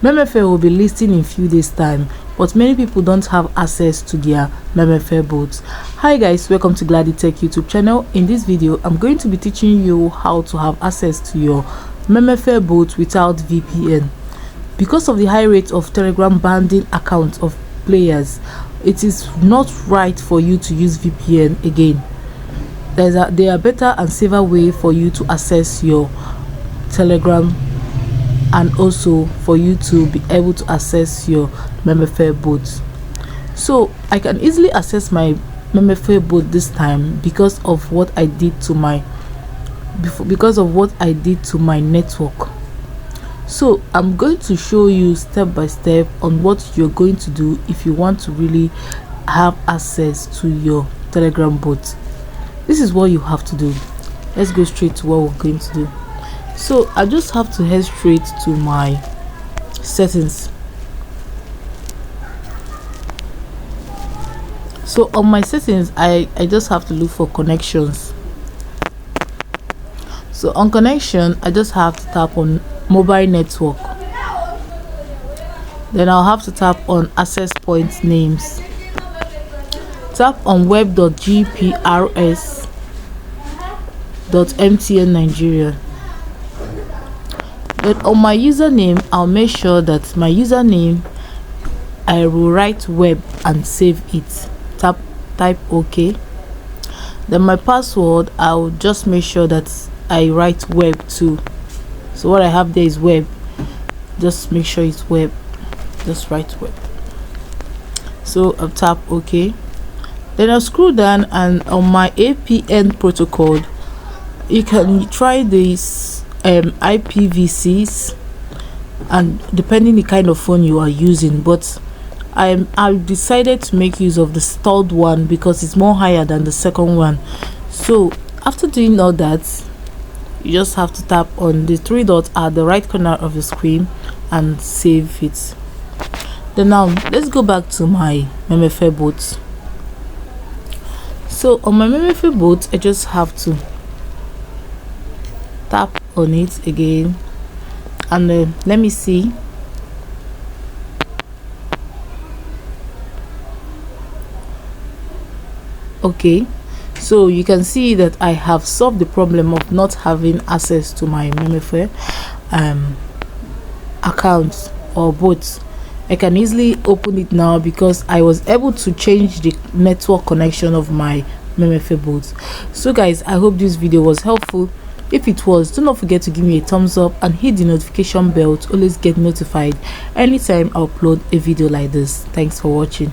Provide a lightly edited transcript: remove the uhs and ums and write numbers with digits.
Memefi will be listing in few days time, but many people don't have access to their Memefi bots. Hi guys, welcome to Glady Tech YouTube channel. In this video I'm going to be teaching you how to have access to your Memefi bot without VPN. Because of the high rate of Telegram banning accounts of players, it is not right for you to use VPN again. There are better and safer way for you to access your Telegram and also for you to be able to access your Memefi bot. So I can easily access my Memefi bot this time because of what I did to my network. So I'm going to show you step by step on what you're going to do if you want to really have access to your Telegram bot. This is what you have to do. Let's go straight to what we're going to do. So I just have to head straight to my settings. So on my settings, I just have to look for connections. So on connection, I just have to tap on mobile network. Then I'll have to tap on access point names. Tap on web.gprs.mtn Nigeria. Then on my username, I'll make sure that my username, I will write web and save it. Type OK. Then my password, I'll just make sure that I write web too. So what I have there is web. Just make sure it's web. Just write web. So I'll tap OK. Then I'll scroll down, and on my VPN protocol, you can try this IPv6, and depending the kind of phone you are using, but I've decided to make use of the third one because it's more higher than the second one. So after doing all that, you just have to tap on the three dots at the right corner of the screen and save it. Then now let's go back to my Memefi bot. So on my Memefi bot, I just have to tap on it again, and let me see. Okay, so you can see that I have solved the problem of not having access to my Memefi account or bot. I can easily open it now because I was able to change the network connection of my Memefi bot. So guys, I hope this video was helpful. If it was, do not forget to give me a thumbs up and hit the notification bell to always get notified anytime I upload a video like this. Thanks for watching.